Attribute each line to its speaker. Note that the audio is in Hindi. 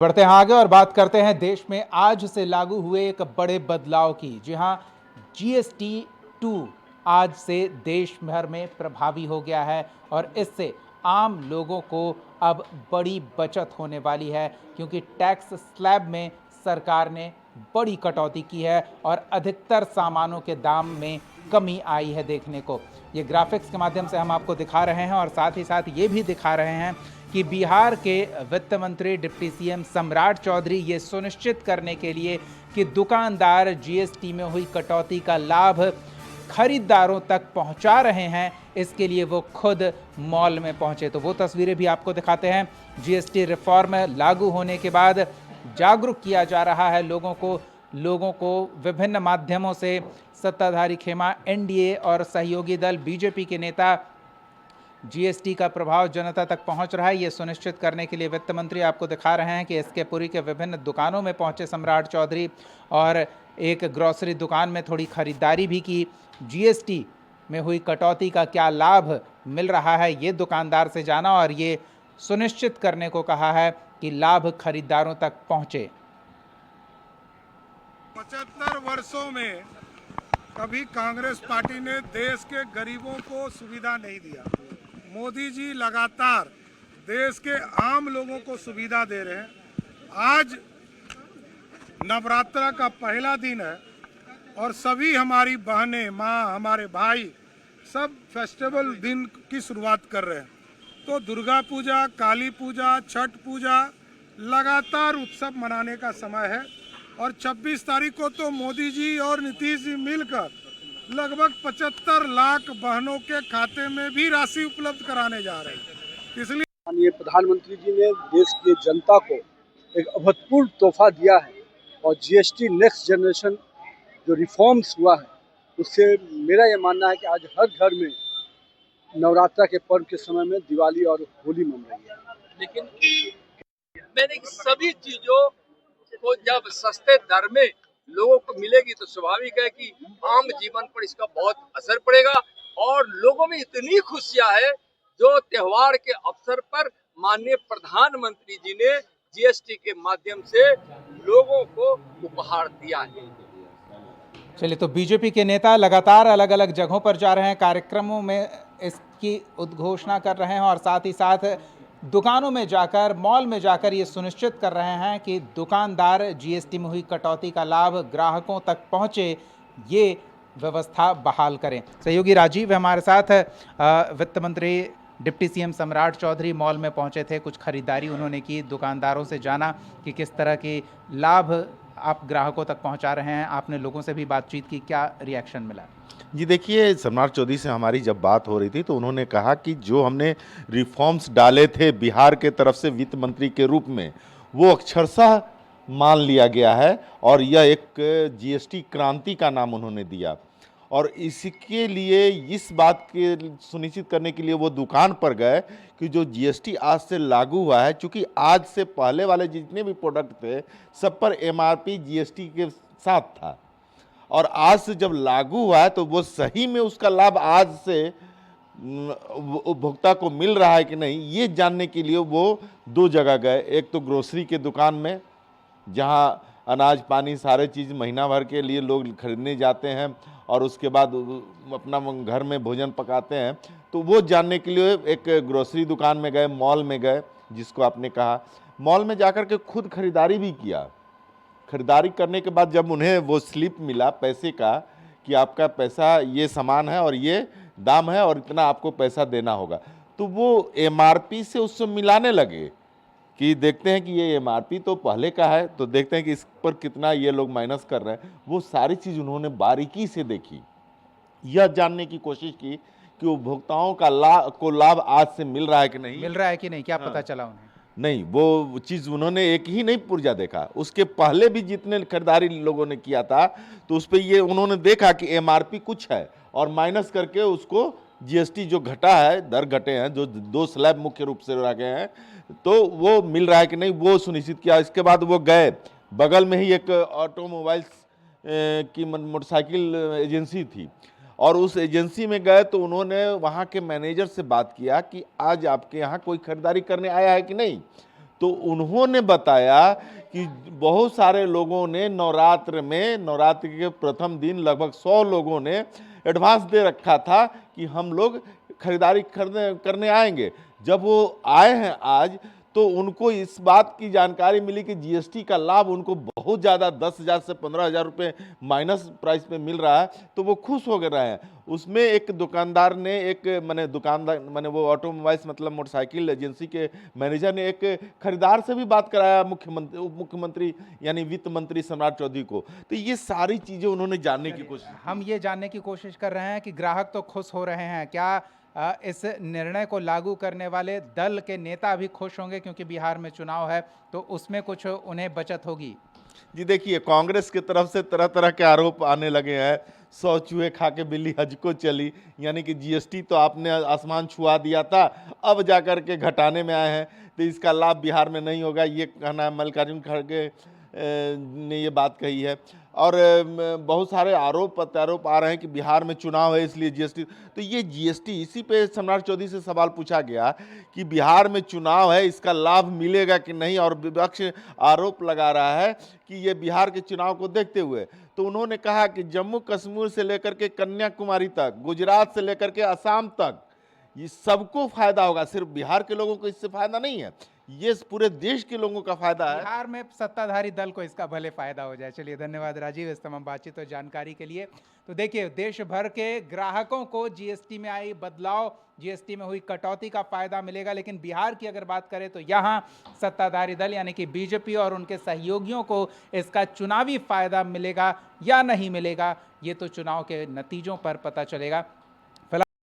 Speaker 1: बढ़ते हैं आगे और बात करते हैं देश में आज से लागू हुए एक बड़े बदलाव की। जी हां, जीएसटी 2 आज से देश भर में प्रभावी हो गया है और इससे आम लोगों को अब बड़ी बचत होने वाली है, क्योंकि टैक्स स्लैब में सरकार ने बड़ी कटौती की है और अधिकतर सामानों के दाम में कमी आई है देखने को। ये ग्राफिक्स के माध्यम से हम आपको दिखा रहे हैं और साथ ही साथ ये भी दिखा रहे हैं कि बिहार के वित्त मंत्री डिप्टी सीएम सम्राट चौधरी ये सुनिश्चित करने के लिए कि दुकानदार जीएसटी में हुई कटौती का लाभ खरीदारों तक पहुंचा रहे हैं, इसके लिए वो खुद मॉल में पहुंचे। तो वो तस्वीरें भी आपको दिखाते हैं। जीएसटी रिफॉर्म लागू होने के बाद जागरूक किया जा रहा है लोगों को विभिन्न माध्यमों से। सत्ताधारी खेमा एनडीए और सहयोगी दल बीजेपी के नेता जीएसटी का प्रभाव जनता तक पहुंच रहा है, ये सुनिश्चित करने के लिए वित्त मंत्री आपको दिखा रहे हैं कि एसके पुरी के विभिन्न दुकानों में पहुंचे सम्राट चौधरी और एक ग्रोसरी दुकान में थोड़ी खरीदारी भी की। जीएसटी में हुई कटौती का क्या लाभ मिल रहा है, ये दुकानदार से जाना और ये सुनिश्चित करने को कहा है कि लाभ खरीदारों तक पहुंचे।
Speaker 2: 75 वर्षों में कभी कांग्रेस पार्टी ने देश के गरीबों को सुविधा नहीं दिया। मोदी जी लगातार देश के आम लोगों को सुविधा दे रहे हैं। आज नवरात्र का पहला दिन है और सभी हमारी बहनें, माँ, हमारे भाई सब फेस्टिवल दिन की शुरुआत कर रहे हैं। तो दुर्गा पूजा, काली पूजा, छठ पूजा लगातार उत्सव मनाने का समय है और 26 तारीख को तो मोदी जी और नीतीश जी मिलकर लगभग 75 लाख बहनों के खाते में भी राशि उपलब्ध कराने जा रहे हैं। इसलिए
Speaker 3: माननीय प्रधानमंत्री जी ने देश की जनता को एक अभूतपूर्व तोहफा दिया है और जीएसटी नेक्स्ट जनरेशन जो रिफॉर्म्स हुआ है उससे मेरा ये मानना है कि आज हर घर में नवरात्रा के पर्व के समय में दिवाली और होली मन रही है।
Speaker 4: लेकिन मैंने सभी चीजों को जब सस्ते दर में लोगों को मिलेगी तो स्वाभाविक है कि आम जीवन पर इसका बहुत असर पड़ेगा और लोगों में इतनी खुशियां है जो त्योहार के अवसर पर माननीय प्रधानमंत्री जी ने जीएसटी के माध्यम से लोगों को उपहार दिया है।
Speaker 1: चलिए, तो बीजेपी के नेता लगातार अलग अलग जगहों पर जा रहे हैं, कार्यक्रमों में इसकी उद्घोषणा कर रहे हैं और साथ ही साथ दुकानों में जाकर, मॉल में जाकर ये सुनिश्चित कर रहे हैं कि दुकानदार जीएसटी में हुई कटौती का लाभ ग्राहकों तक पहुंचे, ये व्यवस्था बहाल करें। सहयोगी राजीव हमारे साथ है। वित्त मंत्री डिप्टी सीएम सम्राट चौधरी मॉल में पहुंचे थे, कुछ खरीदारी उन्होंने की, दुकानदारों से जाना कि किस तरह के लाभ आप ग्राहकों तक पहुंचा रहे हैं। आपने लोगों से भी बातचीत की, क्या रिएक्शन मिला?
Speaker 5: जी देखिए, सम्राट चौधरी से हमारी जब बात हो रही थी तो उन्होंने कहा कि जो हमने रिफॉर्म्स डाले थे बिहार के तरफ से वित्त मंत्री के रूप में, वो अक्षरशः मान लिया गया है और यह एक जीएसटी क्रांति का नाम उन्होंने दिया। और इसके लिए, इस बात के सुनिश्चित करने के लिए वो दुकान पर गए कि जो जीएसटी आज से लागू हुआ है, चूँकि आज से पहले वाले जितने भी प्रोडक्ट थे सब पर एमआरपी जीएसटी के साथ था और आज से जब लागू हुआ है तो वो सही में उसका लाभ आज से उपभोक्ता को मिल रहा है कि नहीं, ये जानने के लिए वो दो जगह गए। एक तो ग्रोसरी के दुकान में जहाँ अनाज पानी सारे चीज़ महीना भर के लिए लोग खरीदने जाते हैं और उसके बाद अपना घर में भोजन पकाते हैं, तो वो जानने के लिए एक ग्रोसरी दुकान में गए, मॉल में गए, जिसको आपने कहा। मॉल में जाकर के खुद खरीदारी भी किया। खरीदारी करने के बाद जब उन्हें वो स्लिप मिला पैसे का कि आपका पैसा ये सामान है और ये दाम है और इतना आपको पैसा देना होगा, तो वो एमआरपी से उससे मिलाने लगे कि देखते हैं कि ये एमआरपी तो पहले का है, तो देखते हैं कि इस पर कितना ये लोग माइनस कर रहे हैं। वो सारी चीज़ उन्होंने बारीकी से देखी, यह जानने की कोशिश की कि उपभोक्ताओं का लाभ आज से मिल रहा है कि नहीं,
Speaker 1: क्या पता चला उन्हें?
Speaker 5: नहीं, वो चीज़ उन्होंने एक ही नहीं पुर्जा देखा, उसके पहले भी जितने खरीदारी लोगों ने किया था तो उस पर ये उन्होंने देखा कि एमआरपी कुछ है और माइनस करके उसको जीएसटी जो घटा है, दर घटे हैं, जो दो स्लैब मुख्य रूप से रखे हैं, तो वो मिल रहा है कि नहीं, वो सुनिश्चित किया। इसके बाद वो गए, बगल में ही एक ऑटोमोबाइल्स की मोटरसाइकिल एजेंसी थी और उस एजेंसी में गए तो उन्होंने वहाँ के मैनेजर से बात किया कि आज आपके यहाँ कोई खरीदारी करने आया है कि नहीं, तो उन्होंने बताया कि बहुत सारे लोगों ने नवरात्र के प्रथम दिन लगभग 100 लोगों ने एडवांस दे रखा था कि हम लोग खरीदारी करने आएंगे। जब वो आए हैं आज, तो उनको इस बात की जानकारी मिली कि जीएसटी का लाभ उनको बहुत ज़्यादा 10,000 से 15,000 रुपये माइनस प्राइस पे मिल रहा है, तो वो खुश हो गए हैं। उसमें एक दुकानदार ने वो ऑटोमोबाइल्स मतलब मोटरसाइकिल एजेंसी के मैनेजर ने एक खरीदार से भी बात कराया, मुख्यमंत्री यानी वित्त मंत्री सम्राट चौधरी को। तो ये सारी चीज़ें उन्होंने जानने की कोशिश।
Speaker 1: हम ये जानने की कोशिश कर रहे हैं कि ग्राहक तो खुश हो रहे हैं, क्या इस निर्णय को लागू करने वाले दल के नेता भी खुश होंगे, क्योंकि बिहार में चुनाव है तो उसमें कुछ उन्हें बचत होगी?
Speaker 5: जी देखिए, कांग्रेस की तरफ से तरह तरह के आरोप आने लगे हैं। 100 चूहे खा के बिल्ली हज को चली, यानी कि जीएसटी तो आपने आसमान छुआ दिया था, अब जाकर के घटाने में आए हैं, तो इसका लाभ बिहार में नहीं होगा, ये कहना मल्लिकार्जुन खड़गे ने ये बात कही है। और बहुत सारे आरोप प्रत्यारोप आ रहे हैं कि बिहार में चुनाव है इसलिए जीएसटी। तो ये जीएसटी, इसी पे सम्राट चौधरी से सवाल पूछा गया कि बिहार में चुनाव है, इसका लाभ मिलेगा कि नहीं, और विपक्ष आरोप लगा रहा है कि ये बिहार के चुनाव को देखते हुए। तो उन्होंने कहा कि जम्मू कश्मीर से लेकर के कन्याकुमारी तक, गुजरात से लेकर के असम तक, ये सबको फायदा होगा, सिर्फ बिहार के लोगों को इससे फायदा नहीं है, ये पूरे देश के लोगों का फायदा है।
Speaker 1: बिहार में सत्ताधारी दल को इसका भले फायदा हो जाए। चलिए, धन्यवाद राजीव इस तमाम बातचीत और जानकारी के लिए। तो देखिए, देश भर के ग्राहकों को जीएसटी में आई बदलाव, जीएसटी में हुई कटौती का फायदा मिलेगा, लेकिन बिहार की अगर बात करें तो यहाँ सत्ताधारी दल यानी कि बीजेपी और उनके सहयोगियों को इसका चुनावी फायदा मिलेगा या नहीं मिलेगा, ये तो चुनाव के नतीजों पर पता चलेगा।